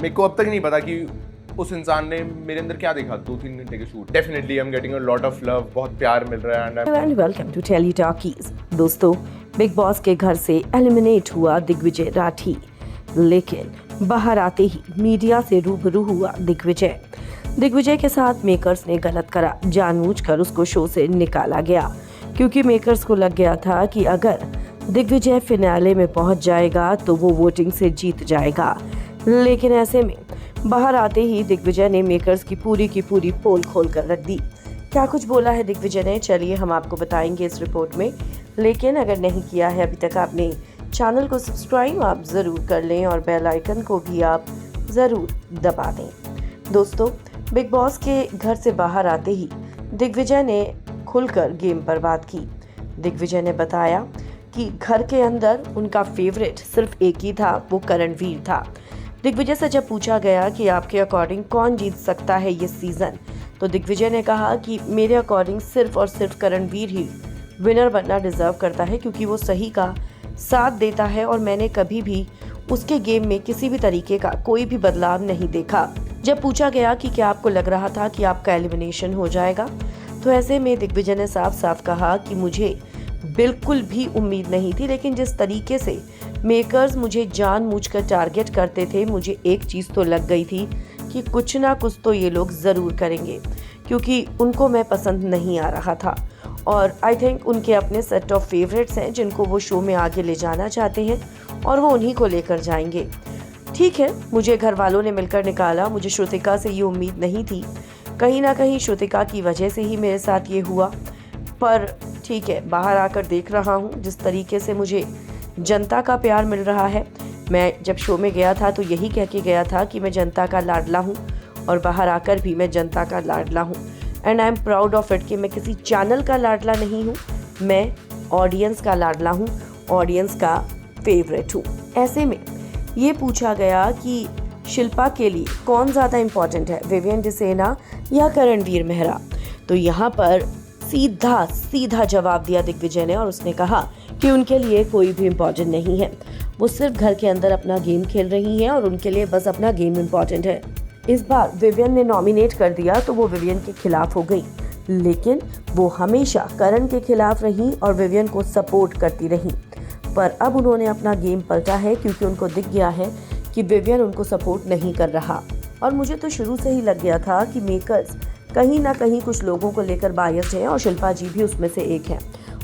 मेरे को अब तक नहीं पता कि उस इंसान ने मेरे अंदर क्या देखा 2-3 घंटे के shoot. Definitely I am getting a lot of love, बहुत प्यार मिल रहा है and welcome to Tele Talkies. दोस्तों, बिग बॉस के घर से एलिमिनेट हुआ दिग्विजय राठी, लेकिन बाहर आते ही मीडिया से रूबरू हुआ दिग्विजय। दिग्विजय के साथ मेकर्स ने गलत करा, जानबूझकर उसको शो से निकाला गया क्योंकि मेकर्स को लग गया था कि अगर दिग्विजय फिनाले में पहुंच जाएगा तो वो वोटिंग से जीत जाएगा। लेकिन ऐसे में बाहर आते ही दिग्विजय ने मेकर्स की पूरी पोल खोल कर रख दी। क्या कुछ बोला है दिग्विजय ने, चलिए हम आपको बताएंगे इस रिपोर्ट में। लेकिन अगर नहीं किया है अभी तक आपने चैनल को सब्सक्राइब, आप ज़रूर कर लें और बेल आइकन को भी आप ज़रूर दबा दें। दोस्तों, बिग बॉस के घर से बाहर आते ही दिग्विजय ने खुलकर गेम पर बात की। दिग्विजय ने बताया कि घर के अंदर उनका फेवरेट सिर्फ एक ही था, वो करणवीर था। दिग्विजय से जब पूछा गया कि आपके अकॉर्डिंग कौन जीत सकता है ये सीज़न, तो दिग्विजय ने कहा कि मेरे अकॉर्डिंग सिर्फ और सिर्फ करणवीर ही विनर बनना डिज़र्व करता है क्योंकि वो सही का साथ देता है और मैंने कभी भी उसके गेम में किसी भी तरीके का कोई भी बदलाव नहीं देखा। जब पूछा गया कि क्या आपको लग रहा था कि आपका एलिमिनेशन हो जाएगा, तो ऐसे में दिग्विजय ने साफ साफ कहा कि मुझे बिल्कुल भी उम्मीद नहीं थी, लेकिन जिस तरीके से मेकर्स मुझे जानबूझकर टारगेट करते थे, मुझे एक चीज़ तो लग गई थी कि कुछ ना कुछ तो ये लोग ज़रूर करेंगे क्योंकि उनको मैं पसंद नहीं आ रहा था। और आई थिंक उनके अपने सेट ऑफ फेवरेट्स हैं जिनको वो शो में आगे ले जाना चाहते हैं और वो उन्हीं को लेकर जाएंगे। ठीक है, मुझे घर वालों ने मिलकर निकाला, मुझे श्रुतिका से ये उम्मीद नहीं थी, कहीं ना कहीं श्रुतिका की वजह से ही मेरे साथ ये हुआ। पर ठीक है, बाहर आकर देख रहा हूँ जिस तरीके से मुझे जनता का प्यार मिल रहा है। मैं जब शो में गया था तो यही कह के गया था कि मैं जनता का लाडला हूँ और बाहर आकर भी मैं जनता का लाडला हूँ। And I am proud of it कि मैं किसी चैनल का लाडला नहीं हूँ, मैं ऑडियंस का लाडला हूँ, ऑडियंस का फेवरेट हूँ। ऐसे में ये पूछा गया कि शिल्पा के लिए कौन ज़्यादा इम्पॉर्टेंट है, विवियन डिसेना या करणवीर मेहरा, तो यहाँ पर सीधा जवाब दिया दिग्विजय ने और उसने कहा कि उनके लिए कोई भी इम्पोर्टेंट नहीं है, वो सिर्फ घर के अंदर अपना गेम खेल रही हैं और उनके लिए बस अपना गेम इम्पोर्टेंट है। इस बार विवियन ने नॉमिनेट कर दिया तो वो विवियन के खिलाफ हो गई, लेकिन वो हमेशा करण के खिलाफ रही और विवियन को सपोर्ट करती रही। पर अब उन्होंने अपना गेम पलटा है क्योंकि उनको दिख गया है कि विवियन उनको सपोर्ट नहीं कर रहा। और मुझे तो शुरू से ही लग गया था कि मेकर्स कहीं ना कहीं कुछ लोगों को लेकर बायस्ड हैं और शिल्पा जी भी उसमें से एक है।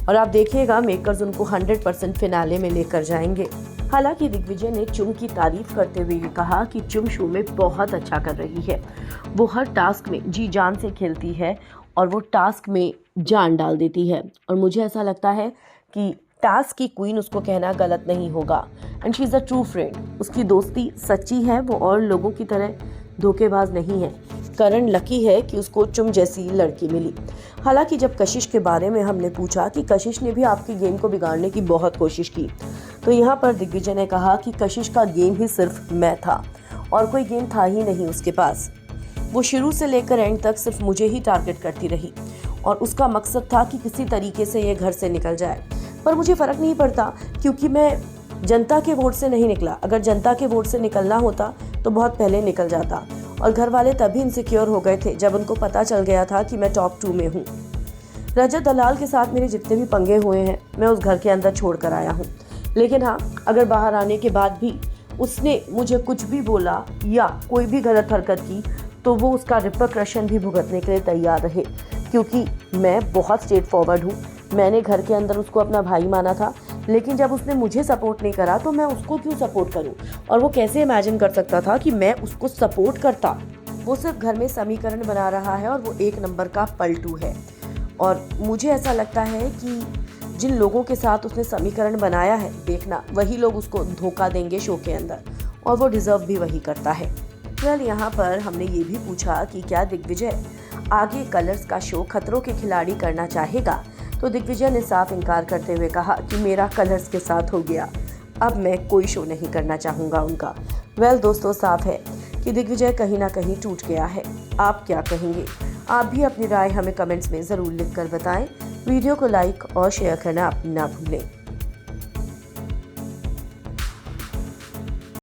और आप देखिएगा मेकर्स उनको 100% फिनाले में लेकर जाएंगे। हालांकि दिग्विजय ने चुम की तारीफ करते हुए ये कहा कि चुम शो में बहुत अच्छा कर रही है, वो हर टास्क में जी जान से खेलती है और वो टास्क में जान डाल देती है। और मुझे ऐसा लगता है कि टास्क की क्वीन उसको कहना गलत नहीं होगा। And she is a true friend, उसकी दोस्ती सच्ची है, वो और लोगों की तरह धोखेबाज नहीं है। करण लकी है कि उसको चुम जैसी लड़की मिली। हालांकि जब कशिश के बारे में हमने पूछा कि कशिश ने भी आपके गेम को बिगाड़ने की बहुत कोशिश की, तो यहाँ पर दिग्विजय ने कहा कि कशिश का गेम ही सिर्फ मैं था और कोई गेम था ही नहीं उसके पास। वो शुरू से लेकर एंड तक सिर्फ मुझे ही टारगेट करती रही और उसका मकसद था कि किसी तरीके से ये घर से निकल जाए। पर मुझे फ़र्क नहीं पड़ता क्योंकि मैं जनता के वोट से नहीं निकला। अगर जनता के वोट से निकलना होता तो बहुत पहले निकल जाता। और घर वाले तभी इनसिक्योर हो गए थे जब उनको पता चल गया था कि मैं टॉप 2 में हूँ। रजत दलाल के साथ मेरे जितने भी पंगे हुए हैं मैं उस घर के अंदर छोड़ कर आया हूँ। लेकिन हाँ, अगर बाहर आने के बाद भी उसने मुझे कुछ भी बोला या कोई भी गलत हरकत की तो वो उसका रिपरकशन भी भुगतने के लिए तैयार रहे, क्योंकि मैं बहुत स्ट्रेट फॉरवर्ड हूँ। मैंने घर के अंदर उसको अपना भाई माना था, लेकिन जब उसने मुझे सपोर्ट नहीं करा तो मैं उसको क्यों सपोर्ट करूं? और वो कैसे इमेजिन कर सकता था कि मैं उसको सपोर्ट करता? वो सिर्फ घर में समीकरण बना रहा है और वो एक नंबर का पलटू है। और मुझे ऐसा लगता है कि जिन लोगों के साथ उसने समीकरण बनाया है, देखना वही लोग उसको धोखा देंगे शो के अंदर, और वो डिजर्व भी वही करता है। वेल, यहाँ पर हमने ये भी पूछा कि क्या दिग्विजय आगे कलर्स का शो खतरों के खिलाड़ी करना चाहेगा, तो दिग्विजय ने साफ इनकार करते हुए कहा कि मेरा कलर्स के साथ हो गया, अब मैं कोई शो नहीं करना चाहूँगा उनका। वेल दोस्तों, साफ है कि दिग्विजय कहीं ना कहीं टूट गया है। आप क्या कहेंगे? आप भी अपनी राय हमें कमेंट्स में ज़रूर लिखकर बताएं। वीडियो को लाइक और शेयर करना ना भूलें।